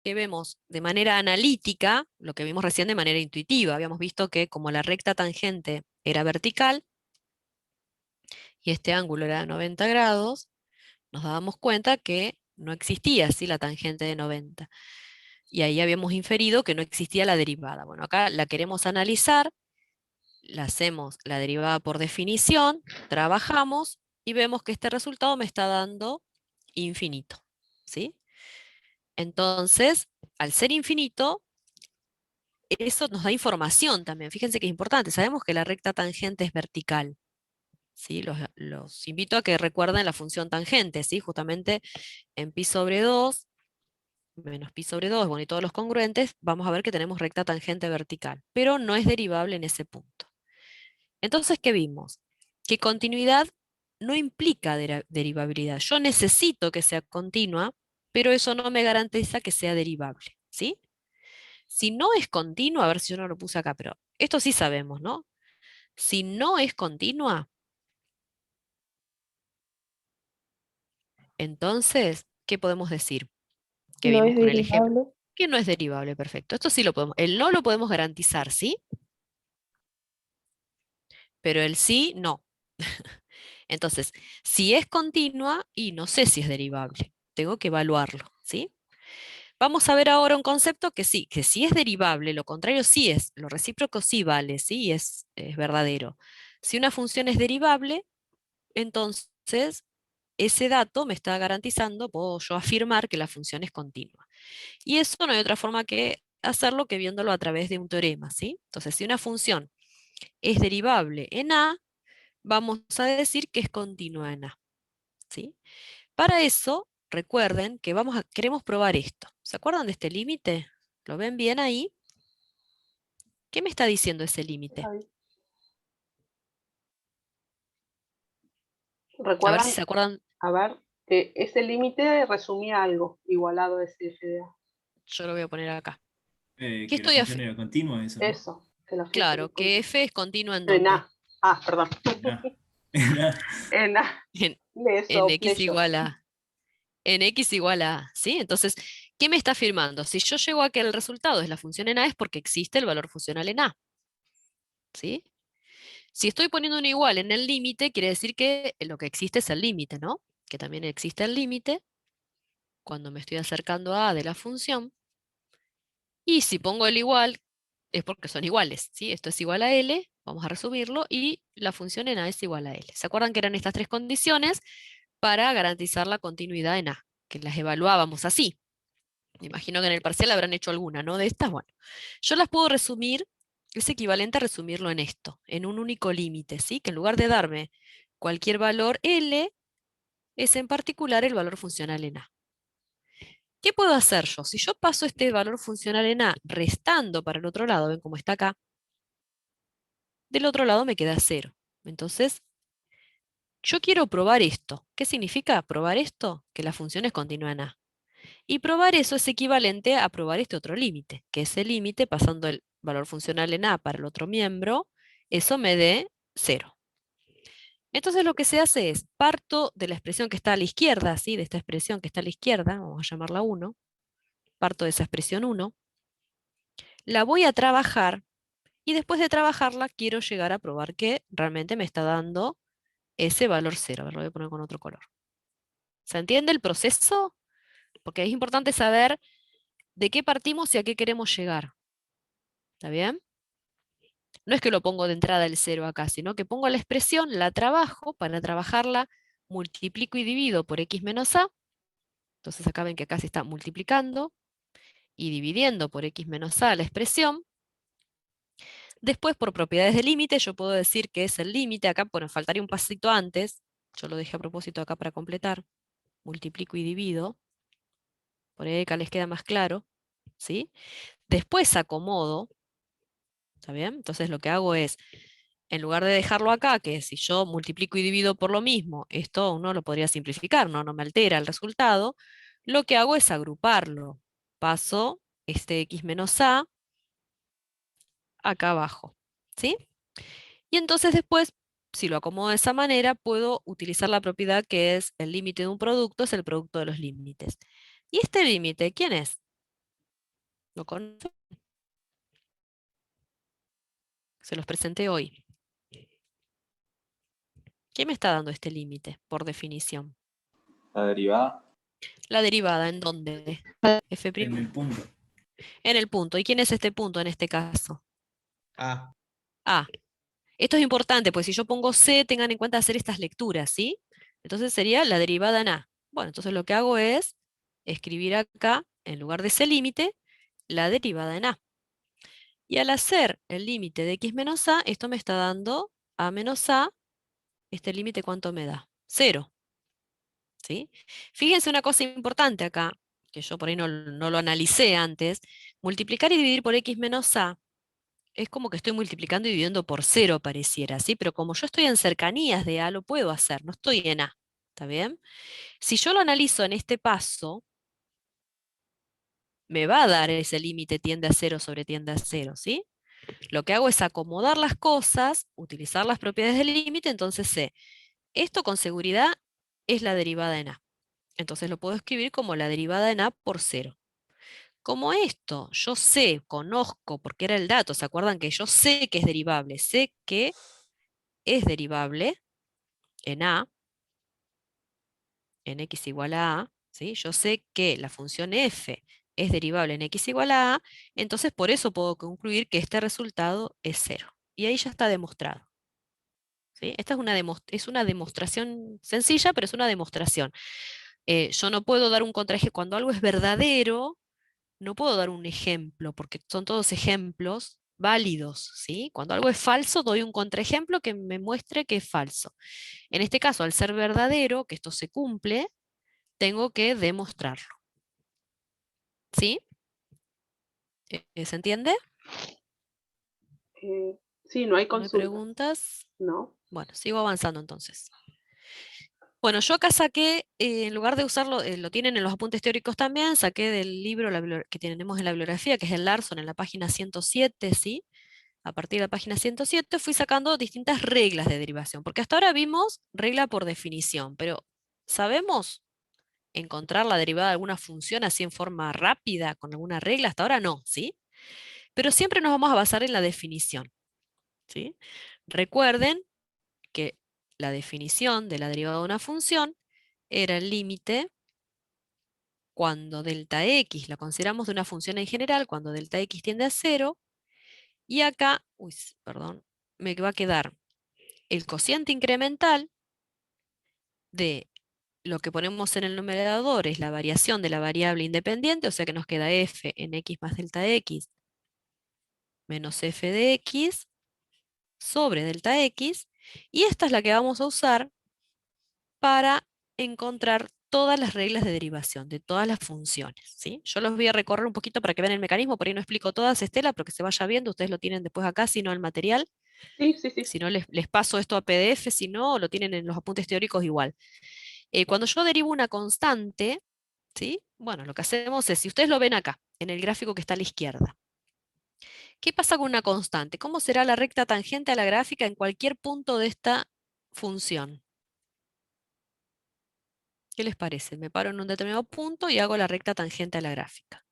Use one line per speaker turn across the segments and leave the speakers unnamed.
que vemos de manera analítica, lo que vimos recién de manera intuitiva. Habíamos visto que como la recta tangente era vertical y este ángulo era de 90 grados, nos dábamos cuenta que no existía así la tangente de 90. Y ahí habíamos inferido que no existía la derivada. Bueno, acá la queremos analizar, la hacemos la derivada por definición, trabajamos y vemos que este resultado me está dando infinito, ¿sí? Entonces, al ser infinito, eso nos da información también. Fíjense que es importante. Sabemos que la recta tangente es vertical, ¿sí? Los invito a que recuerden la función tangente, ¿sí? Justamente en pi sobre 2 menos pi sobre 2, bueno, y todos los congruentes, vamos a ver que tenemos recta tangente vertical, pero no es derivable en ese punto. Entonces, ¿qué vimos? Que continuidad no implica derivabilidad. Yo necesito que sea continua, pero eso no me garantiza que sea derivable, ¿sí? Si no es continua, a ver si yo no lo puse acá, pero esto sí sabemos, ¿no? Si no es continua, entonces, ¿qué podemos decir? Que
No
vimos
es
con el ejemplo.
derivable.
Que no es derivable, perfecto. Esto sí lo podemos. El no lo podemos garantizar, ¿sí? Pero el sí, no. Entonces, si es continua, y no sé si es derivable. Tengo que evaluarlo, ¿sí? Vamos a ver ahora un concepto que sí es derivable, lo contrario sí es, lo recíproco sí vale, sí es verdadero. Si una función es derivable, entonces ese dato me está garantizando, puedo yo afirmar que la función es continua. Y eso no hay otra forma que hacerlo que viéndolo a través de un teorema, ¿sí? Entonces, si una función es derivable en A, vamos a decir que es continua en A, ¿sí? Para eso, recuerden que queremos probar esto. ¿Se acuerdan de este límite? ¿Lo ven bien ahí? ¿Qué me está diciendo ese límite?
Ay,
A ver si
¿recuerdan?
se acuerdan,
A ver, que ese límite resumía algo igualado de CFDA.
yo lo voy a poner acá. ¿Qué
Que la
estoy
función era continua, eso, ¿no?
Eso, que la función
Claro,
es
que
continua.
f es continua en
En
dónde?
A. Ah, perdón.
En A.
En A.
En,
Le
en
soplé
x
yo.
igual a, en x igual a, ¿sí? Entonces, ¿qué me está afirmando? Si yo llego a que el resultado es la función en A, es porque existe el valor funcional en A, ¿sí? Si estoy poniendo un igual en el límite, quiere decir que lo que existe es el límite, ¿no? Que también existe el límite cuando me estoy acercando a de la función. Y si pongo el igual, es porque son iguales, ¿sí? Esto es igual a L, vamos a resumirlo, y la función en A es igual a L. ¿Se acuerdan que eran estas tres condiciones para garantizar la continuidad en A? Que las evaluábamos así. Me imagino que en el parcial habrán hecho alguna, ¿no? De estas, bueno. Yo las puedo resumir, es equivalente a resumirlo en esto, en un único límite, ¿sí? Que en lugar de darme cualquier valor L, es en particular el valor funcional en A. ¿Qué puedo hacer yo? Si yo paso este valor funcional en A restando para el otro lado, ven cómo está acá, del otro lado me queda 0. Entonces, yo quiero probar esto. ¿Qué significa probar esto? Que la función es continua en A. Y probar eso es equivalente a probar este otro límite, que ese límite, pasando el valor funcional en A para el otro miembro, eso me dé 0. Entonces lo que se hace es, parto de la expresión que está a la izquierda, ¿sí? De esta expresión que está a la izquierda, vamos a llamarla 1, parto de esa expresión 1, la voy a trabajar y después de trabajarla quiero llegar a probar que realmente me está dando ese valor 0. A ver, lo voy a poner con otro color. ¿Se entiende el proceso? Porque es importante saber de qué partimos y a qué queremos llegar. ¿Está bien? No es que lo pongo de entrada el 0 acá, sino que pongo la expresión, la trabajo, para trabajarla multiplico y divido por x menos a. Entonces acá ven que acá se está multiplicando y dividiendo por x menos a la expresión. Después, por propiedades de límite, yo puedo decir que es el límite. Acá, bueno, faltaría un pasito antes. Yo lo dejé a propósito acá para completar. Multiplico y divido. Por ahí acá les queda más claro. ¿Sí? Después acomodo. ¿Está bien? Entonces lo que hago es, en lugar de dejarlo acá, que si yo multiplico y divido por lo mismo, esto uno lo podría simplificar, ¿no? No me altera el resultado. Lo que hago es agruparlo. Paso este x menos a acá abajo. ¿Sí? Y entonces después, si lo acomodo de esa manera, puedo utilizar la propiedad que es el límite de un producto, es el producto de los límites. ¿Y este límite quién es? ¿Lo conocen? Se los presenté hoy. ¿Qué me está dando este límite, por definición?
La derivada
La derivada, ¿en dónde? F'.
En el punto.
En el punto. ¿Y quién es este punto en este caso?
A.
A. Esto es importante, pues si yo pongo C, tengan en cuenta hacer estas lecturas, ¿sí? Entonces sería la derivada en A. Bueno, entonces lo que hago es escribir acá, en lugar de ese límite, la derivada en A. Y al hacer el límite de x menos A, esto me está dando A menos A. ¿Este límite cuánto me da? 0. ¿Sí? Fíjense una cosa importante acá, que yo por ahí no lo analicé antes. Multiplicar y dividir por x menos A es como que estoy multiplicando y dividiendo por 0 pareciera, ¿sí? Pero como yo estoy en cercanías de A, lo puedo hacer, no estoy en A. ¿Está bien? Si yo lo analizo en este paso, me va a dar ese límite tiende a 0 sobre tiende a 0, ¿sí? Lo que hago es acomodar las cosas, utilizar las propiedades del límite, entonces sé, esto con seguridad es la derivada en A. Entonces lo puedo escribir como la derivada en A por 0. Como esto, yo sé, conozco, porque era el dato, ¿se acuerdan que yo sé que es derivable? Sé que es derivable en A, en x igual a A, ¿sí? Yo sé que la función f es derivable en x igual a A, entonces por eso puedo concluir que este resultado es 0. Y ahí ya está demostrado. ¿Sí? Esta es una demostración sencilla, pero es una demostración. Yo no puedo dar un contraejemplo. Cuando algo es verdadero, no puedo dar un ejemplo, porque son todos ejemplos válidos, ¿sí? Cuando algo es falso, doy un contraejemplo que me muestre que es falso. En este caso, al ser verdadero, que esto se cumple, tengo que demostrarlo. ¿Sí? ¿Se entiende?
Sí, no hay
¿No hay
consulta,
preguntas?
¿no?
Bueno, sigo avanzando entonces. Bueno, yo acá saqué, en lugar de usarlo, lo tienen en los apuntes teóricos también, saqué del libro que tenemos en la bibliografía, que es el Larson, en la página 107, ¿sí? A partir de la página 107 fui sacando distintas reglas de derivación, porque hasta ahora vimos regla por definición, pero ¿sabemos encontrar la derivada de alguna función así en forma rápida, con alguna regla? Hasta ahora no, ¿sí? Pero siempre nos vamos a basar en la definición, ¿sí? Recuerden que la definición de la derivada de una función era el límite cuando delta x la consideramos de una función en general, cuando delta x tiende a 0, y acá, perdón, me va a quedar el cociente incremental de lo que ponemos en el numerador es la variación de la variable independiente, o sea que nos queda f en x más delta x menos f de x sobre delta x, y esta es la que vamos a usar para encontrar todas las reglas de derivación de todas las funciones, ¿sí? Yo los voy a recorrer un poquito para que vean el mecanismo, por ahí no explico todas, Estela, pero que se vaya viendo, ustedes lo tienen después acá, si no el material,
Sí, sí, sí.
si no les paso esto a PDF, si no, lo tienen en los apuntes teóricos igual. Cuando yo derivo una constante, ¿sí? Bueno, lo que hacemos es, si ustedes lo ven acá, en el gráfico que está a la izquierda, ¿qué pasa con una constante? ¿Cómo será la recta tangente a la gráfica en cualquier punto de esta función? ¿Qué les parece? Me paro en un determinado punto y hago la recta tangente a la gráfica.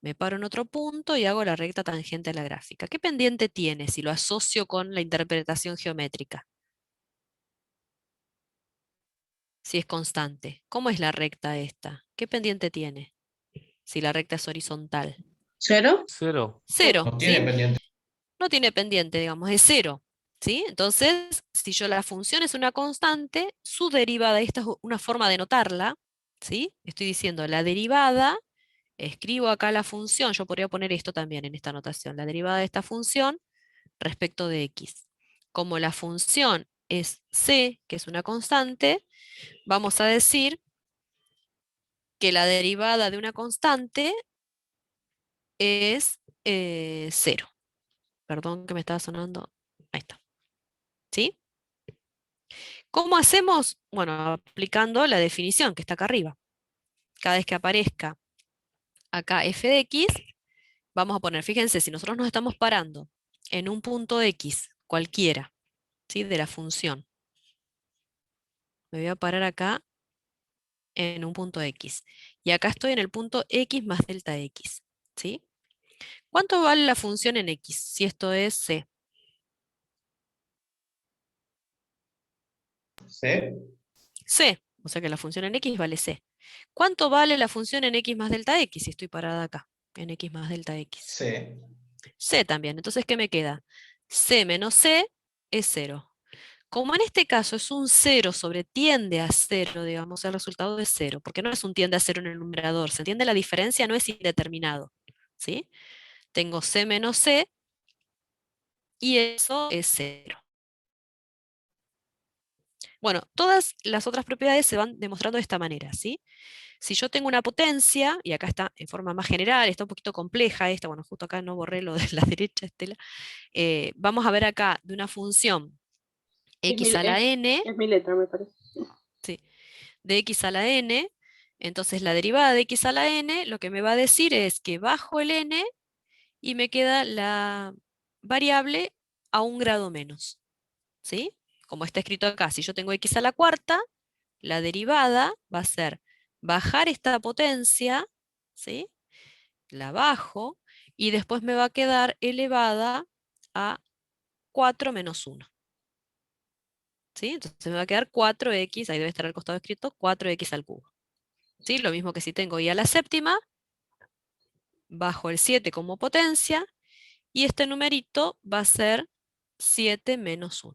Me paro en otro punto y hago la recta tangente a la gráfica. ¿Qué pendiente tiene si lo asocio con la interpretación geométrica? Si es constante. ¿Cómo es la recta esta? ¿Qué pendiente tiene si la recta es horizontal?
¿Cero?
Cero.
Cero,
No
¿sí?
tiene pendiente.
No tiene pendiente, digamos, es cero, ¿sí? Entonces, si yo la función es una constante, su derivada, esta es una forma de notarla, ¿sí? Estoy diciendo la derivada, escribo acá la función, yo podría poner esto también en esta notación, la derivada de esta función respecto de x. Como la función es c, que es una constante, vamos a decir que la derivada de una constante es 0. Perdón que me estaba sonando. Ahí está. ¿Sí? ¿Cómo hacemos? Bueno, aplicando la definición que está acá arriba. Cada vez que aparezca acá f de x, vamos a poner, fíjense, si nosotros nos estamos parando en un punto x cualquiera, ¿sí? De la función. Me voy a parar acá en un punto x. Y acá estoy en el punto x más delta x, ¿sí? ¿Cuánto vale la función en X? Si esto es C.
C.
C, o sea que la función en X vale C. ¿Cuánto vale la función en X más delta X si estoy parada acá? En X más delta X.
C.
C también. Entonces, ¿qué me queda? C menos C es 0. Como en este caso es un 0 sobre tiende a 0, digamos, el resultado es 0, porque no es un tiende a 0 en el numerador, ¿se entiende? La diferencia no es indeterminado, ¿sí? Tengo C menos C y eso es 0. Bueno, todas las otras propiedades se van demostrando de esta manera, ¿sí? Si yo tengo una potencia, y acá está en forma más general, está un poquito compleja esta, bueno, justo acá no borré lo de la derecha, Estela, vamos a ver acá de una función x a la n,
es mi letra, me parece.
¿sí? De x a la n, entonces la derivada de x a la n, lo que me va a decir es que bajo el n y me queda la variable a un grado menos, ¿sí? Como está escrito acá, si yo tengo x a la cuarta, la derivada va a ser bajar esta potencia, ¿sí? La bajo, y después me va a quedar elevada a 4 menos 1. ¿Sí? Entonces me va a quedar 4x, ahí debe estar al costado escrito, 4x al cubo. ¿Sí? Lo mismo que si tengo y a la séptima, bajo el 7 como potencia, y este numerito va a ser 7 menos 1.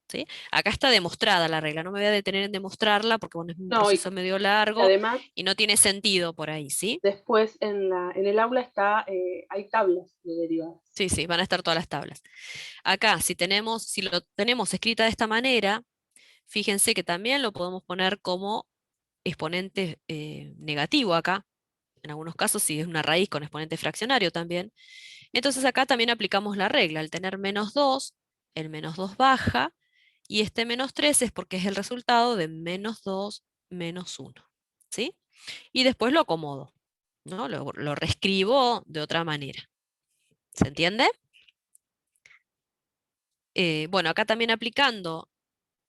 ¿Sí? Acá está demostrada la regla, no me voy a detener en demostrarla porque bueno, es un
No,
proceso medio
y
largo
además,
y no tiene sentido por ahí, ¿sí?
después en el aula hay tablas de derivadas.
Sí, sí, van a estar todas las tablas. Acá, si lo tenemos escrita de esta manera, fíjense que también lo podemos poner como exponente negativo acá. En algunos casos, si es una raíz con exponente fraccionario también. Entonces acá también aplicamos la regla. Al tener menos 2, el menos 2 baja, y este menos 3 es porque es el resultado de menos 2 menos 1. ¿Sí? Y después lo acomodo, ¿no? Lo reescribo de otra manera. ¿Se entiende? Bueno, acá también aplicando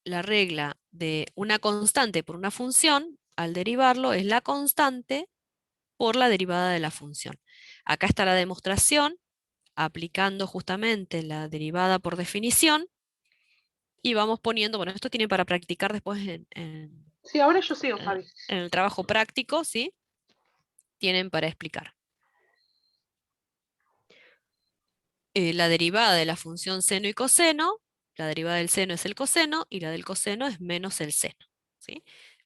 la regla de una constante por una función, al derivarlo es la constante por la derivada de la función. Acá está la demostración, aplicando justamente la derivada por definición, y vamos poniendo, bueno, esto tiene para practicar después
Sí, ahora yo sigo,
en-
Fabi.
en el trabajo práctico, ¿sí? Tienen para explicar. La derivada de la función seno y coseno, la derivada del seno es el coseno, y la del coseno es menos el seno, ¿sí?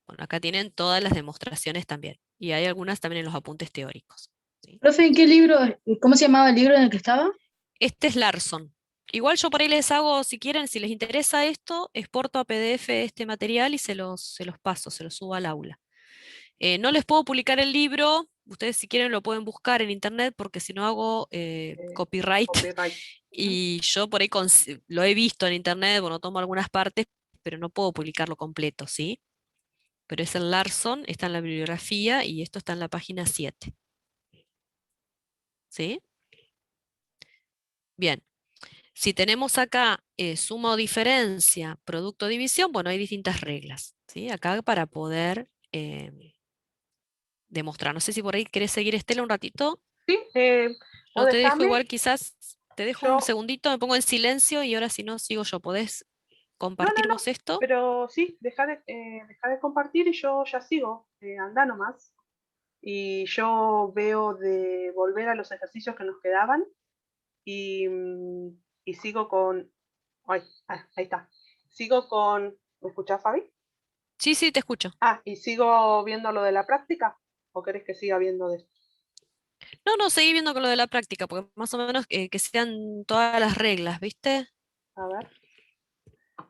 Bueno, acá tienen todas las demostraciones también, y hay algunas también en los apuntes teóricos, ¿sí?
Profe, ¿en qué libro, cómo se llamaba el libro en el que estaba?
Este es Larson. Igual yo por ahí les hago, si quieren, si les interesa esto, exporto a PDF este material y se los paso, se los subo al aula. No les puedo publicar el libro, ustedes si quieren lo pueden buscar en internet porque si no hago copyright
Copyright.
y yo por ahí lo he visto en internet, bueno, tomo algunas partes, pero no puedo publicarlo completo, ¿sí? Pero es el Larson, está en la bibliografía y esto está en la página 7. ¿Sí? Bien. Si tenemos acá suma o diferencia, producto o división, bueno, hay distintas reglas, ¿sí? Acá para poder demostrar. No sé si por ahí querés seguir, Estela, un ratito,
Sí,
o
vos
te dejo
dejame,
igual quizás, te dejo un
yo,
segundito, me pongo en silencio y ahora si no, sigo yo. ¿Podés
no,
compartir vos esto?
pero sí, deja de compartir y yo ya sigo, anda nomás. Y yo veo de volver a los ejercicios que nos quedaban y, y sigo con, ay, ahí está, sigo con, ¿me escuchás, Fabi?
Sí, sí, te escucho.
Ah, y sigo viendo lo de la práctica, ¿o querés que siga viendo de esto?
No, no, seguí viendo con lo de la práctica, porque más o menos que sean todas las reglas, ¿viste?
A ver,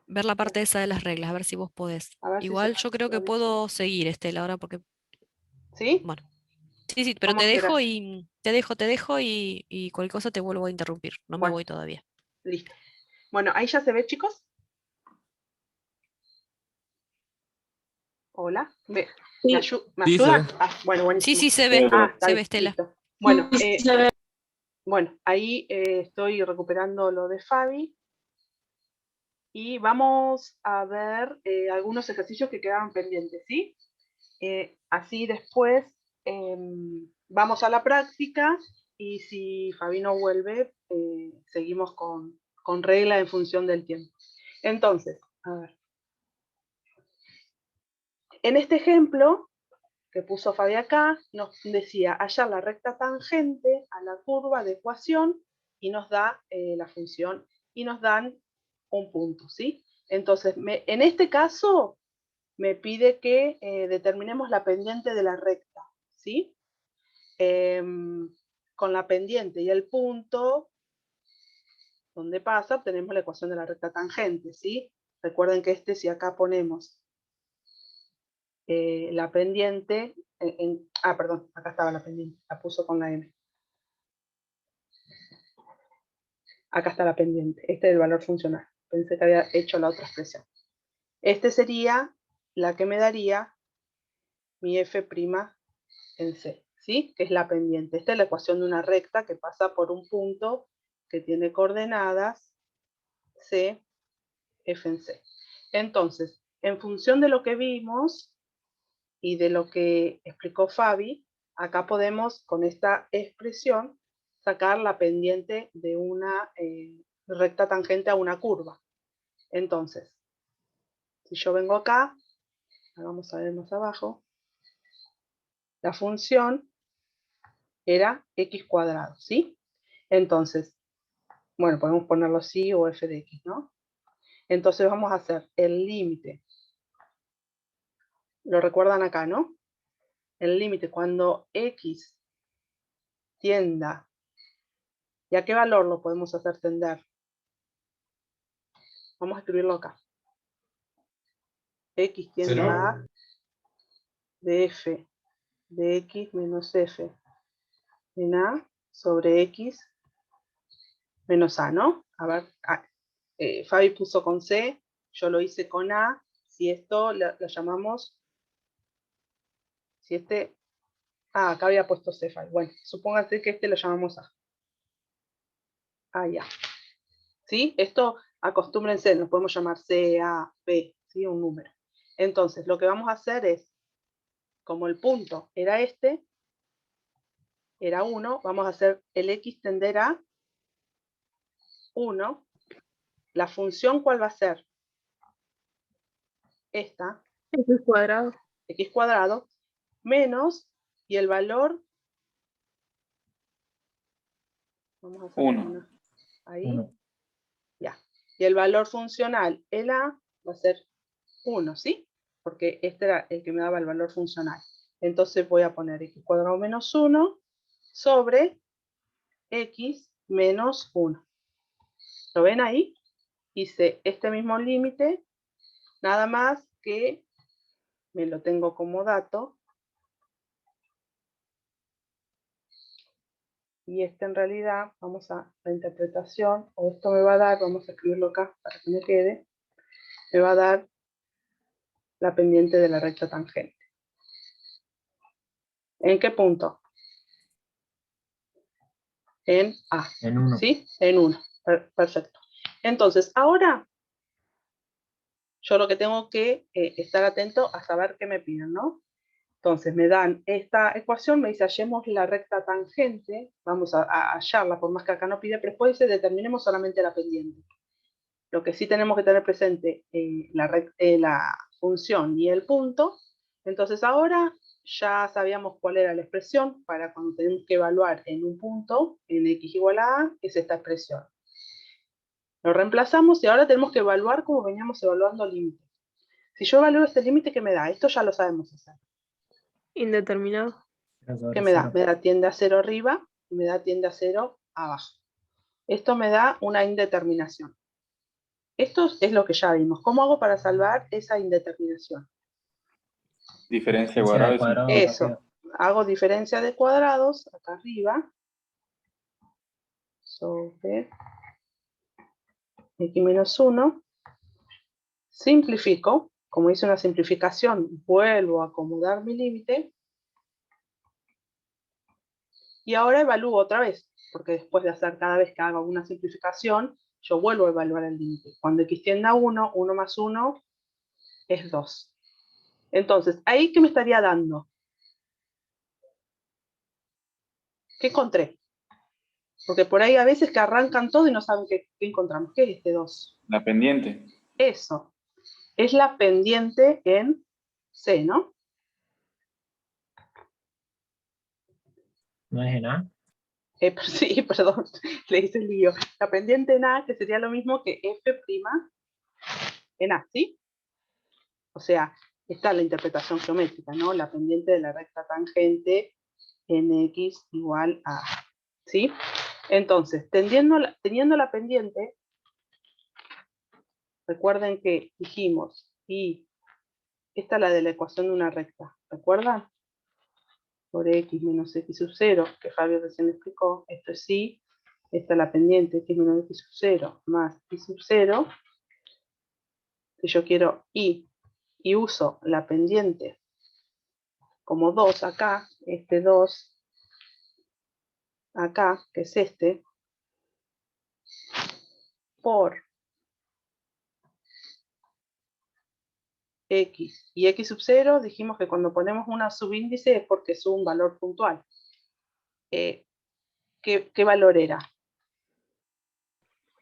Ver la parte esa de las reglas, a ver si vos podés.
a ver si se
Igual yo creo que
actualizó.
puedo seguir, Estela, ahora porque,
¿Sí?
bueno. Sí, sí, pero
¿Cómo quieras?
te dejo y cualquier cosa te vuelvo a interrumpir. No me
Bueno,
voy todavía.
listo. Bueno, ahí ya se ve, chicos. Hola. ¿Me
Sí, se
ayudan?
ve.
Ah, bueno,
Sí,
buenísimo.
sí,
Ah, está
se
ahí,
ve, Estela.
listo. Bueno,
Sí, se ve.
bueno, ahí estoy recuperando lo de Fabi y vamos a ver algunos ejercicios que quedaban pendientes, ¿sí? Así después vamos a la práctica y si Fabi no vuelve, seguimos con regla en función del tiempo. Entonces, a ver. En este ejemplo que puso Fabi acá, nos decía hallar la recta tangente a la curva de ecuación y nos da la función y nos dan un punto, ¿sí? Entonces, en este caso, me pide que determinemos la pendiente de la recta, ¿sí? Con la pendiente y el punto donde pasa, obtenemos la ecuación de la recta tangente, ¿sí? Recuerden que si acá ponemos la pendiente, perdón, acá estaba la pendiente, la puso con la M. Acá está la pendiente, este es el valor funcional. Pensé que había hecho la otra expresión. Este sería la que me daría mi f' en C, ¿sí? Que es la pendiente. Esta es la ecuación de una recta que pasa por un punto que tiene coordenadas C, F en C. Entonces, en función de lo que vimos y de lo que explicó Fabi, acá podemos, con esta expresión, sacar la pendiente de una recta tangente a una curva. Entonces, si yo vengo acá, vamos a ver más abajo, la función era x cuadrado, ¿sí? Entonces, bueno, podemos ponerlo así o f de x, ¿no? Entonces vamos a hacer el límite. Lo recuerdan acá, ¿no? El límite cuando x tienda. ¿Y a qué valor lo podemos hacer tender? Vamos a escribirlo acá. X tiende a A de f de x menos f en A sobre x menos A, ¿no? A ver, Fabi puso con C, yo lo hice con A. Si esto lo llamamos, si este, acá había puesto C, Fabi. Bueno, supóngase que este lo llamamos A. Ya. ¿Sí? Esto acostúmbrense, nos podemos llamar C, A, P, ¿sí? Un número. Entonces, lo que vamos a hacer es, como el punto era este, era 1, vamos a hacer el x tender a 1. La función, ¿cuál va a ser? Esta.
X cuadrado.
X cuadrado, menos, y el valor, vamos a hacer
1.
Ahí.
1.
Ya. Y el valor funcional, el A, va a ser 1, ¿sí? Porque este era el que me daba el valor funcional. Entonces voy a poner x cuadrado menos 1 sobre x menos 1. ¿Lo ven ahí? Hice este mismo límite, nada más que me lo tengo como dato. Y este en realidad, vamos a la interpretación, o esto me va a dar, vamos a escribirlo acá para que me quede, me va a dar la pendiente de la recta tangente. ¿En qué punto? En A.
En 1.
¿Sí? En 1. Perfecto. Entonces, ahora yo lo que tengo que estar atento a saber qué me piden, ¿no? Entonces me dan esta ecuación, me dice hallemos la recta tangente, vamos a hallarla, por más que acá no pide, pero después dice determinemos solamente la pendiente. Lo que sí tenemos que tener presente la función y el punto. Entonces ahora ya sabíamos cuál era la expresión para cuando tenemos que evaluar en un punto, en x igual a A, es esta expresión. Lo reemplazamos y ahora tenemos que evaluar como veníamos evaluando el límite. Si yo evalúo este límite, ¿qué me da? Esto ya lo sabemos hacer.
Indeterminado.
¿Qué me da? Me da tiende a 0 arriba y me da tiende a 0 abajo. Esto me da una indeterminación. Esto es lo que ya vimos. ¿Cómo hago para salvar esa indeterminación?
Diferencia de cuadrado.
Eso. Hago diferencia de cuadrados acá arriba sobre x menos 1. Simplifico. Como hice una simplificación, vuelvo a acomodar mi límite. Y ahora evalúo otra vez, porque después de hacer cada vez que hago una simplificación, yo vuelvo a evaluar el límite. Cuando x tiende a 1, 1 más 1 es 2. Entonces, ¿ahí qué me estaría dando? ¿Qué encontré? Porque por ahí a veces que arrancan todo y no saben qué encontramos. ¿Qué es este 2?
La pendiente.
Eso. Es la pendiente en C, ¿no?
¿No es en A?
Sí, perdón, le hice el lío. La pendiente en A, que sería lo mismo que F' en A, ¿sí? O sea, está la interpretación geométrica, ¿no? La pendiente de la recta tangente en X igual a A, ¿sí? Entonces, teniendo la pendiente, recuerden que dijimos, y esta es la de la ecuación de una recta, ¿recuerdan? Por X menos X sub 0, que Fabio recién explicó, esto es Y, esta es la pendiente, X menos X sub 0 más Y sub 0, que yo quiero Y, y uso la pendiente como 2 acá, este 2 acá, que es este, por X. Y X sub 0, dijimos que cuando ponemos una subíndice es porque es un valor puntual. ¿Qué valor era?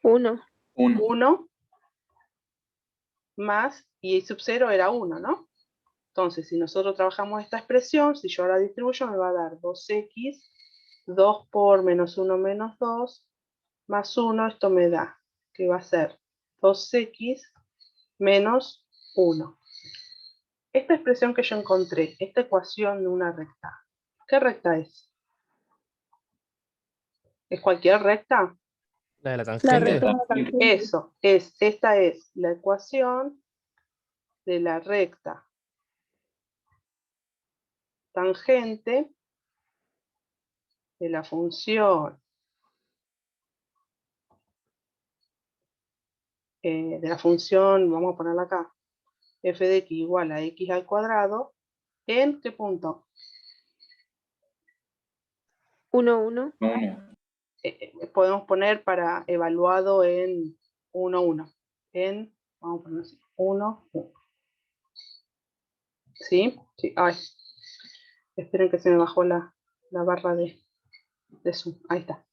1.
1.
1 más, y Y sub 0 era 1, ¿no? Entonces, si nosotros trabajamos esta expresión, si yo ahora distribuyo, me va a dar 2x, 2 por menos 1 menos 2, más 1, esto me da, que va a ser 2x menos 1. Esta expresión que yo encontré, esta ecuación de una recta, ¿qué recta es? ¿Es cualquier recta?
La de la
La
tangente.
recta tangente.
Eso, esta es la ecuación de la recta tangente de la función vamos a ponerla acá, f de x igual a x al cuadrado, ¿en qué punto?
1, 1.
1.
Podemos poner para evaluado en 1, 1. Vamos a poner así, 1, 1. ¿Sí? Sí. Ay, esperen que se me bajó la barra de Zoom. Ahí está.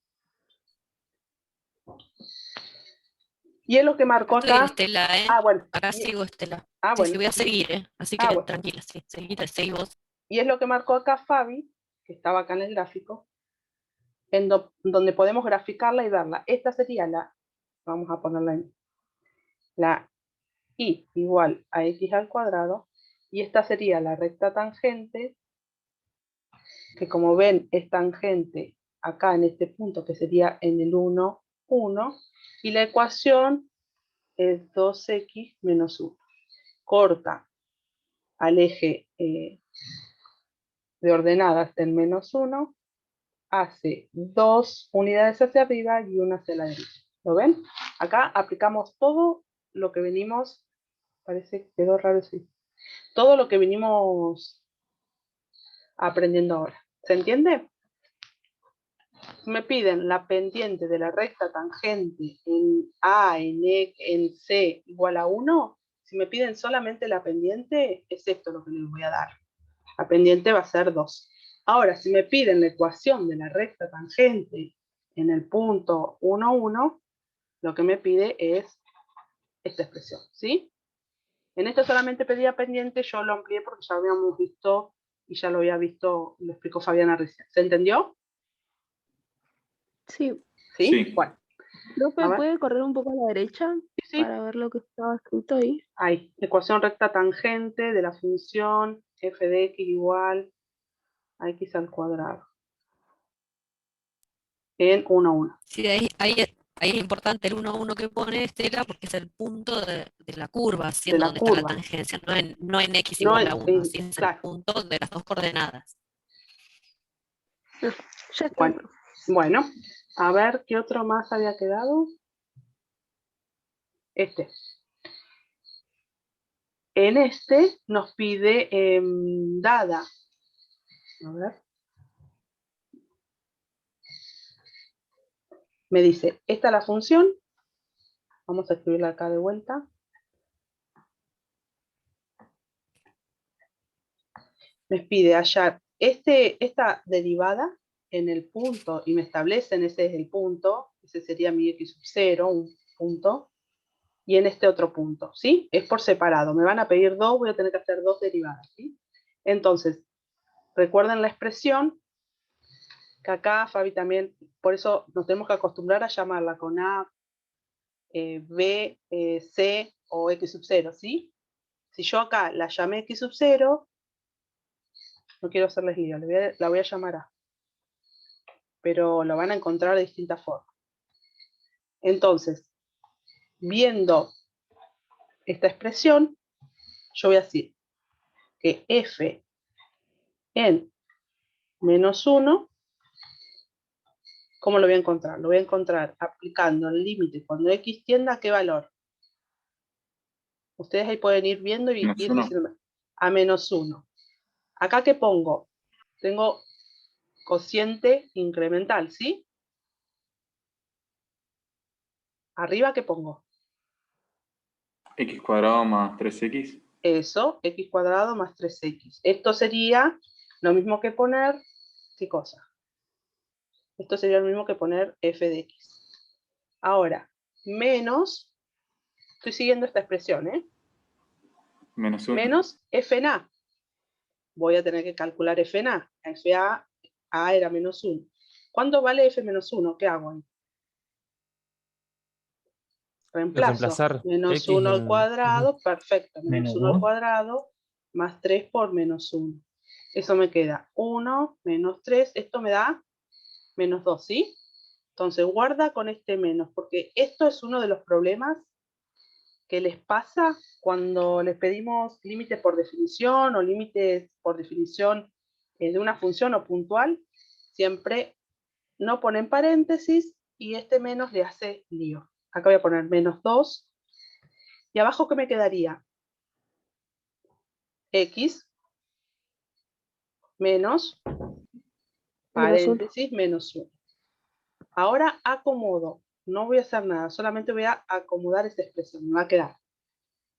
Y es lo que marcó
Estoy en
acá.
Estela, ¿eh?
Ah, bueno.
Acá sigo Estela. Sí,
Bueno.
sí, voy a seguir, ¿eh? Así que
Bueno.
tranquila, sí, seguí vos.
Y es lo que marcó acá Fabi, que estaba acá en el gráfico, donde podemos graficarla y verla. Esta sería vamos a ponerla en la y igual a x al cuadrado, y esta sería la recta tangente, que como ven es tangente acá en este punto, que sería en el 1, 1, y la ecuación es 2x menos 1. Corta al eje de ordenadas del menos 1, hace 2 unidades hacia arriba y una hacia la derecha. ¿Lo ven? Acá aplicamos todo lo que venimos, parece que quedó raro así, todo lo que venimos aprendiendo ahora. ¿Se entiende? Me piden la pendiente de la recta tangente en A, en C igual a 1. Si me piden solamente la pendiente, es esto lo que les voy a dar. La pendiente va a ser 2. Ahora, si me piden la ecuación de la recta tangente en el punto 1, 1, lo que me pide es esta expresión, ¿sí? En esto solamente pedía pendiente, yo lo amplié porque ya habíamos visto y ya lo había visto, lo explicó Fabiana recién. ¿Se entendió?
Sí.
¿Sí?
Sí.
Bueno.
Profe, ¿puede correr un poco a la derecha
Sí.
para ver lo que estaba escrito ahí?
Ahí, ecuación recta tangente de la función f de x igual a x al cuadrado en 1, 1.
Sí, ahí es importante el 1, 1 que pone Estela porque es el punto de la curva,
De
siendo
la
donde está la
curva.
tangencia, no en x
No
igual a 1, así es el
claro.
punto de las dos coordenadas.
Ya está.
Bueno, a ver qué otro más había quedado. Este. En este nos pide dada. A ver. Me dice, esta es la función. Vamos a escribirla acá de vuelta. Me pide hallar esta derivada en el punto y me establecen ese es el punto, ese sería mi x sub 0, un punto, y en este otro punto, ¿sí? Es por separado, me van a pedir dos, voy a tener que hacer dos derivadas, ¿sí? Entonces, recuerden la expresión, que acá Fabi también, por eso nos tenemos que acostumbrar a llamarla con A, B, C o x sub 0, ¿sí? Si yo acá la llamé x sub 0, no quiero hacerles lío, la voy a llamar A, pero lo van a encontrar de distintas formas. Entonces, viendo esta expresión, yo voy a decir que f en menos 1, ¿cómo lo voy a encontrar? Lo voy a encontrar aplicando el límite cuando x tienda a qué valor. Ustedes ahí pueden ir viendo y ir diciendo a menos 1. Acá, ¿qué pongo? Tengo cociente incremental, ¿sí? Arriba, ¿qué pongo?
X cuadrado más 3x.
Eso, x cuadrado más 3x. Esto sería lo mismo que poner, ¿qué cosa? Esto sería lo mismo que poner f de x. Ahora, menos, estoy siguiendo esta expresión, ¿eh?
Menos 1.
Menos f en a. Voy a tener que calcular f en a. A era menos 1. ¿Cuánto vale f menos 1? ¿Qué hago ahí? Reemplazo.
Reemplazar
Menos
X
1 al
en-
cuadrado, perfecto. Menos
Menos
1 al
2.
cuadrado más 3 por menos 1. Eso me queda 1 menos 3. Esto me da menos 2, ¿sí? Entonces guarda con este menos, porque esto es uno de los problemas que les pasa cuando les pedimos límites por definición o límites por definición de una función o puntual. Siempre no ponen paréntesis y este menos le hace lío. Acá voy a poner menos 2. ¿Y abajo qué me quedaría? X menos paréntesis menos 1. Ahora acomodo. No voy a hacer nada, solamente voy a acomodar esta expresión. Me va a quedar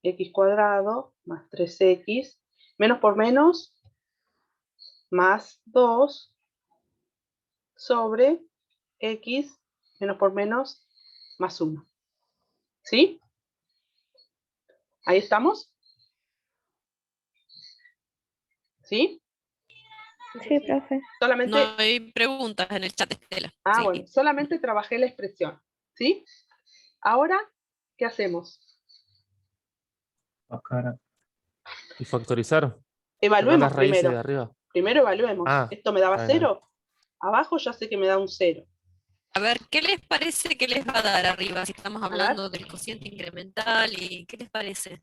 x cuadrado más 3x, menos por menos, más 2, sobre x, menos por menos, más 1. ¿Sí? ¿Ahí estamos? ¿Sí?
Sí, profe.
Solamente,
No hay preguntas en el chat, Estela. Sí.
bueno, solamente trabajé la expresión. ¿Sí? Ahora, ¿qué hacemos?
Acá.
y factorizar. Sacar
Evaluemos
las raíces
primero.
de arriba.
Primero evaluemos.
Ah,
Esto me daba
está bien.
0. Abajo ya sé que me da un 0.
A ver, ¿qué les parece que les va a dar arriba? Si estamos
ver.
hablando del cociente incremental, ¿y qué les parece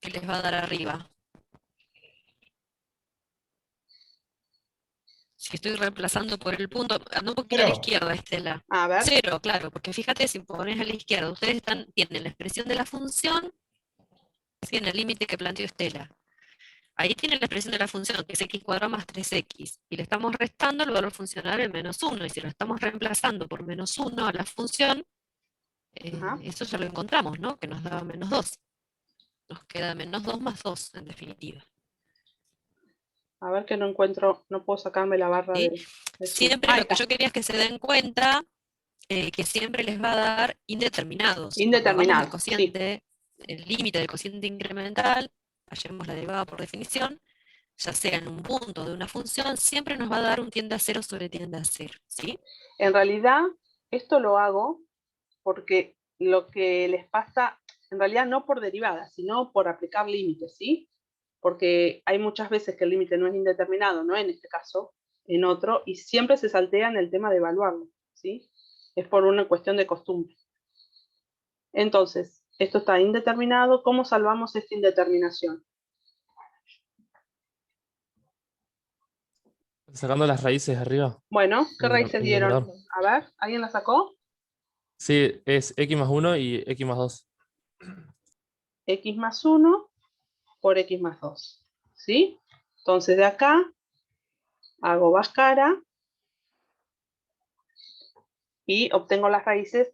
que les va a dar arriba? Si estoy reemplazando por el punto, anda un poquito a la izquierda, Estela.
A ver.
0, claro, porque fíjate, si pones a la izquierda, ustedes tienen la expresión de la función, tienen el límite que planteó Estela. Ahí tienen la expresión de la función, que es x cuadrado más 3x, y le estamos restando el valor funcional en menos 1, y si lo estamos reemplazando por menos 1 a la función, eso ya lo encontramos, ¿no? Que nos daba menos 2. Nos queda menos 2 más 2, en definitiva.
A ver que no encuentro, no puedo sacarme la barra
¿Sí?
de
Siempre lo que yo quería es que se den cuenta que siempre les va a dar indeterminados.
Indeterminado,
El cociente, el límite del cociente incremental, hallemos la derivada por definición, ya sea en un punto de una función, siempre nos va a dar un tiende a 0 sobre tiende a 0, ¿sí?
En realidad, esto lo hago porque lo que les pasa, en realidad no por derivada, sino por aplicar límites, ¿sí? Porque hay muchas veces que el límite no es indeterminado, no en este caso, en otro, y siempre se saltean el tema de evaluarlo, ¿sí? Es por una cuestión de costumbre. Entonces, esto está indeterminado. ¿Cómo salvamos esta indeterminación?
Sacando las raíces de arriba.
Bueno, ¿qué raíces
El
dieron?
numerador.
A ver, ¿alguien la sacó?
Sí, es x más 1 y x más 2.
X más 1 por X más 2. ¿Sí? Entonces de acá hago Bhaskara y obtengo las raíces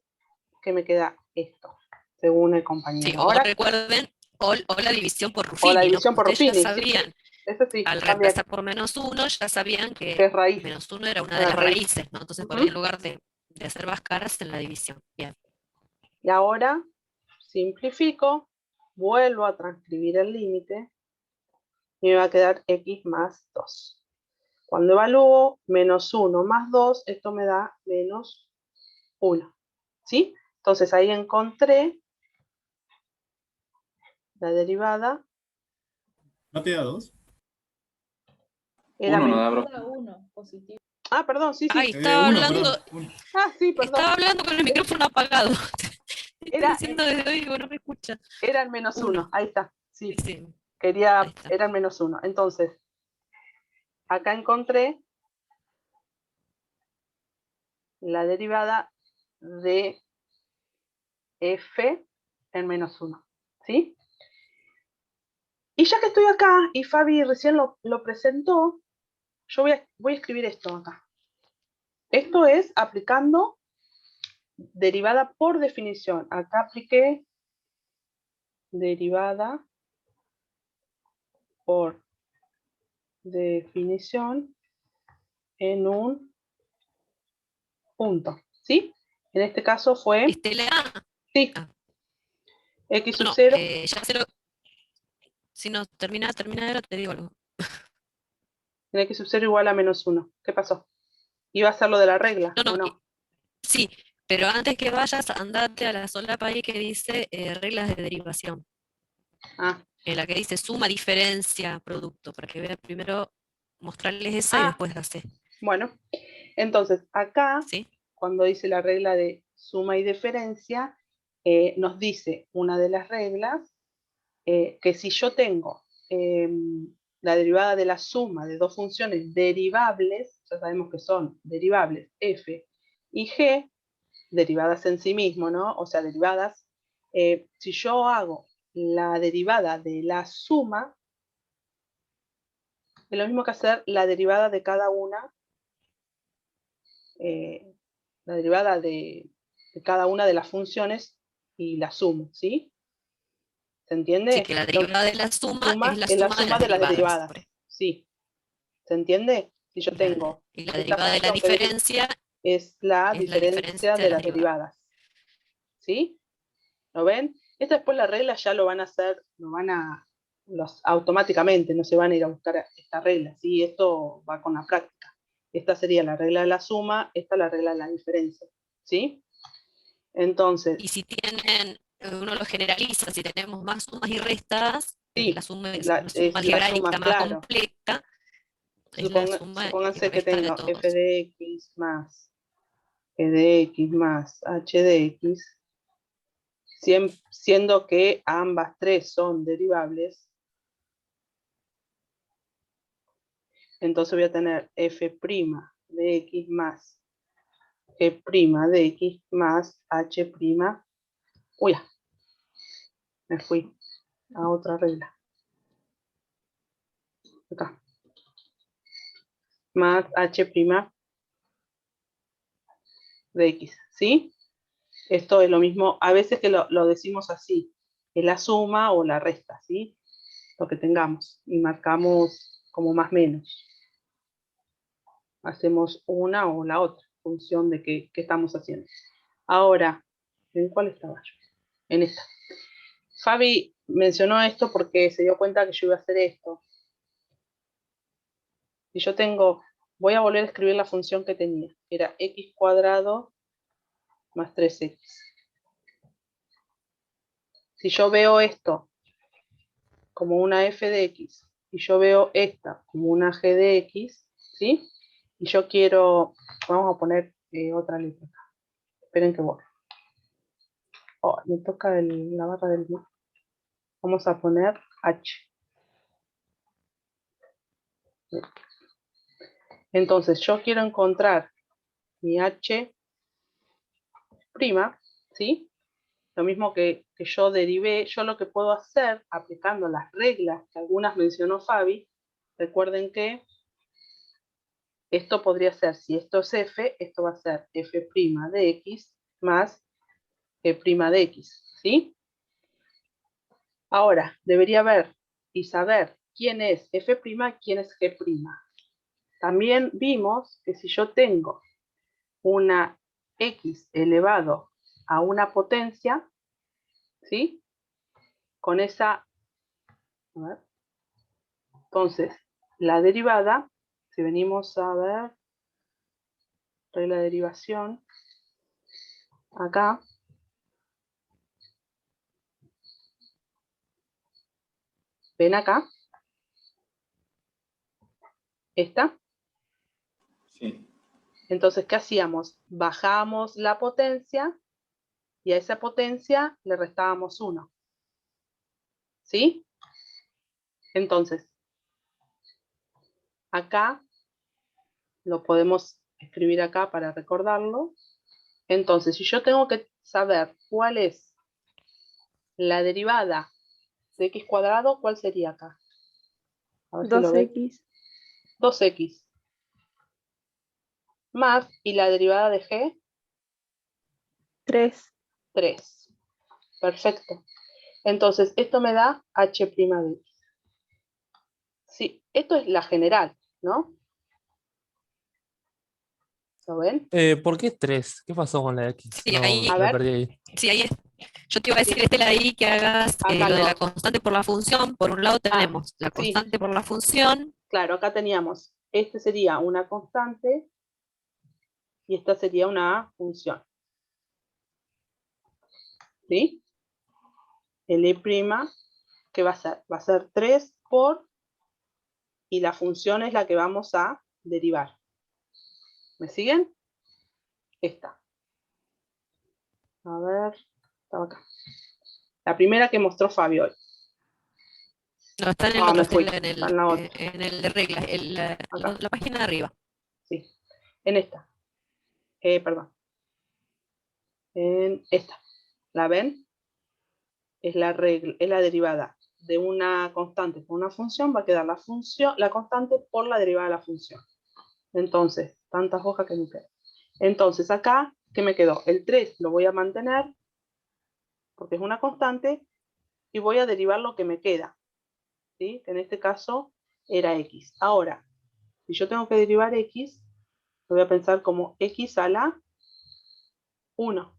que me queda esto, según el compañero.
Sí,
Ahora,
o recuerden, o la división por Ruffini,
o la división
¿no?
por
Ustedes
Ruffini,
ya sabían
Eso sí,
Al
cambia,
reemplazar por -1 ya sabían
que
que
es raíz.
-1 era una
Una
de las
raíz.
raíces, ¿no? Entonces por ahí
Ujú.
en lugar de hacer báscaras en la división. Bien.
Y ahora simplifico, vuelvo a transcribir el límite y me va a quedar x más 2. Cuando evalúo -1 más 2, esto me da -1. ¿Sí? Entonces ahí encontré la derivada.
¿No te da 2?
Era
Uno no
menos.
da, profe.
Uno, positivo.
Ah, perdón, sí,
Ay,
sí.
estaba
Uno,
hablando,
perdón. Uno.
Ah, sí, perdón.
estaba hablando con el micrófono apagado. Estoy
Era,
diciendo desde hoy, digo, no me escucha.
era el -1.
Uno.
Ahí está.
Sí,
Sí,
sí, ahí
quería,
está.
era el -1. Entonces, acá encontré la derivada de f en -1. ¿Sí? Y ya que estoy acá, y Fabi recién lo presentó, yo voy a escribir esto acá. Esto es aplicando derivada por definición. Acá apliqué derivada por definición en un punto. ¿Sí? En este caso fue,
Estela,
sí,
ah,
x sub
no,
0,
ya se lo. Si no, termina, ahora te digo algo.
en x sub 0 igual a -1. ¿Qué pasó? ¿Iba a ser lo de la regla
No,
o
no,
no?
sí, pero antes que vayas, andate a la solapa ahí que dice reglas de derivación.
Ah,
En la que dice suma, diferencia, producto, para que vea primero mostrarles esa y después hacer.
bueno. Entonces, acá,
¿Sí?
cuando dice la regla de suma y diferencia, nos dice una de las reglas que si yo tengo la derivada de la suma de dos funciones derivables, ya sabemos que son derivables f y g, derivadas en sí mismo, ¿no? O sea, derivadas, si yo hago la derivada de la suma, es lo mismo que hacer la derivada de cada una, la derivada de cada una de las funciones y la sumo, ¿sí? ¿Se entiende?
Sí, que la derivada de la suma es la
Es la
suma de
suma
las
de las
derivadas.
derivadas, sí. ¿Se entiende? Si yo tengo
Y la
esta
derivada de la
función que
diferencia
es la
es la diferencia
diferencia
de
de
las
las
derivadas.
derivadas. ¿Sí? ¿Lo ven? Esta después la regla ya lo van a hacer, automáticamente, no se van a ir a buscar esta regla, ¿sí? Esto va con la práctica. Esta sería la regla de la suma, esta la regla de la diferencia, ¿sí? Entonces,
Y si tienen, uno lo generaliza, si tenemos más sumas y restas,
sí,
la suma,
es
una suma
la
algebraica
suma,
más
claro.
compleja, es la suma y
Supónganse que
resta de
tengo f
todos.
de x más g de x más h de x, siendo que ambas tres son derivables, entonces voy a tener f' de x más g' de x más h'. Uy, me fui a otra regla. Acá. Más h' de x, ¿sí? Esto es lo mismo, a veces que lo decimos así, es la suma o la resta, ¿sí? Lo que tengamos, y marcamos como más menos. Hacemos una o la otra, en función de qué estamos haciendo. Ahora, ¿en cuál estaba yo? En esta. Fabi mencionó esto porque se dio cuenta que yo iba a hacer esto. Si yo tengo, voy a volver a escribir la función que tenía, que era x cuadrado más 3x. Si yo veo esto como una f de x y yo veo esta como una g de x, ¿sí? Y yo quiero, vamos a poner otra letra acá. Esperen que borro. Oh, me toca la barra del más. Vamos a poner h. Entonces yo quiero encontrar mi h', ¿sí? Lo mismo que yo derivé, yo lo que puedo hacer, aplicando las reglas que algunas mencionó Fabi, recuerden que esto podría ser, si esto es f, esto va a ser f' de x más g' de x, ¿sí? Ahora, debería ver y saber quién es f', quién es g'. También vimos que si yo tengo una x elevado a una potencia, ¿sí? Con esa, a ver, entonces, la derivada, si venimos a ver, regla de derivación, acá, ven acá, esta.
Sí.
Entonces, ¿qué hacíamos? Bajábamos la potencia y a esa potencia le restábamos 1. ¿Sí? Entonces, acá, lo podemos escribir acá para recordarlo. Entonces, si yo tengo que saber cuál es la derivada de x cuadrado, ¿cuál sería acá? A ver si lo ven.
2x.
2x. Más, y la derivada de g,
3.
3. Perfecto. Entonces, esto me da h' de x. Sí, esto es la general, ¿no? ¿Lo ven?
¿Por qué 3? ¿Qué pasó con la X?
Sí,
No,
ahí,
A
me
ver.
perdí ahí.
sí, ahí es. Yo te iba a decir, Estela, ahí que hagas
Acá
lo de la
no.
constante por la función. Por un lado tenemos la
Sí.
constante por la función.
Claro, acá teníamos, este sería una constante y esta sería una función. ¿Sí? El E', ¿qué va a ser? Va a ser 3 por, y la función es la que vamos a derivar. ¿Me siguen? Esta. A ver, estaba acá. La primera que mostró Fabio hoy.
No, está en el
Ah,
otro,
me fui.
Estela,
Está en la otra.
en el de reglas,
Acá.
la página de arriba.
Sí. En esta. Perdón. En esta. ¿La ven? Es la regla, es la derivada de una constante por una función, va a quedar la función, la constante por la derivada de la función. Entonces, tantas hojas que me quedan. Entonces, acá, ¿qué me quedó? El 3 lo voy a mantener, porque es una constante, y voy a derivar lo que me queda. ¿Sí? Que en este caso era x. Ahora, si yo tengo que derivar x, lo voy a pensar como x a la 1.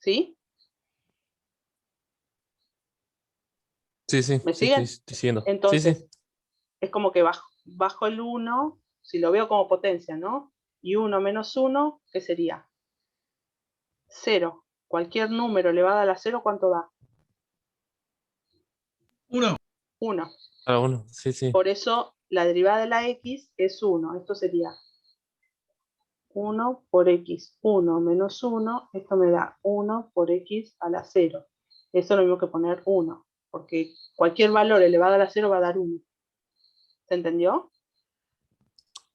¿Sí?
Sí, sí,
¿Me
sí,
siguen?
estoy siguiendo. Sí,
Entonces,
sí.
es como que bajo el 1, si lo veo como potencia, ¿no? Y 1 menos 1, ¿qué sería? 0. Cualquier número elevado a la 0, ¿cuánto da?
1.
1.
Cada uno, sí, sí.
Por eso la derivada de la x es 1. Esto sería 1 por x. 1 menos 1, esto me da 1 por x a la 0. Eso es lo mismo que poner 1, porque cualquier valor elevado a la 0 va a dar 1. ¿Se entendió?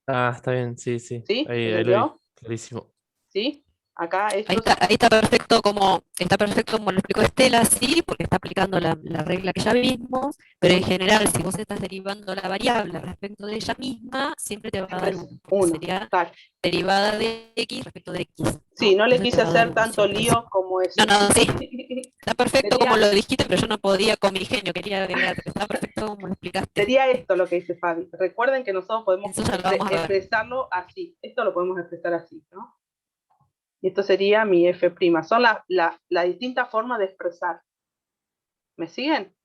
Ah, está bien, sí, sí.
¿Sí? ¿Se
Ahí lo vi,
entendió?
clarísimo.
¿Sí? Acá
Ahí
esto
está perfecto como lo explicó Estela, sí, porque está aplicando la regla que ya vimos, pero en general, si vos estás derivando la variable respecto de ella misma, siempre te va a dar
es
1, porque
1.
sería
Claro.
derivada de x respecto de x, ¿no?
Sí, no le
Entonces te
quise
va a dar
hacer
1
tanto
siempre, sí.
lío como
No,
eso.
no, sí, está perfecto como
Sería,
lo dijiste, pero yo no podía con mi ingenio, quería agregar, pero está perfecto como lo explicaste.
sería esto lo que dice Fabi. Recuerden que nosotros podemos
Eso ya lo vamos a ver.
expresarlo así. Esto lo podemos expresar así, ¿no? Y esto sería mi f'. Son las distintas formas de expresar. ¿Me siguen?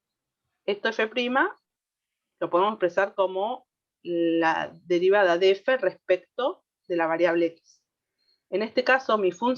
Esto f' lo podemos expresar como la derivada de f respecto de la variable x. En este caso, mi función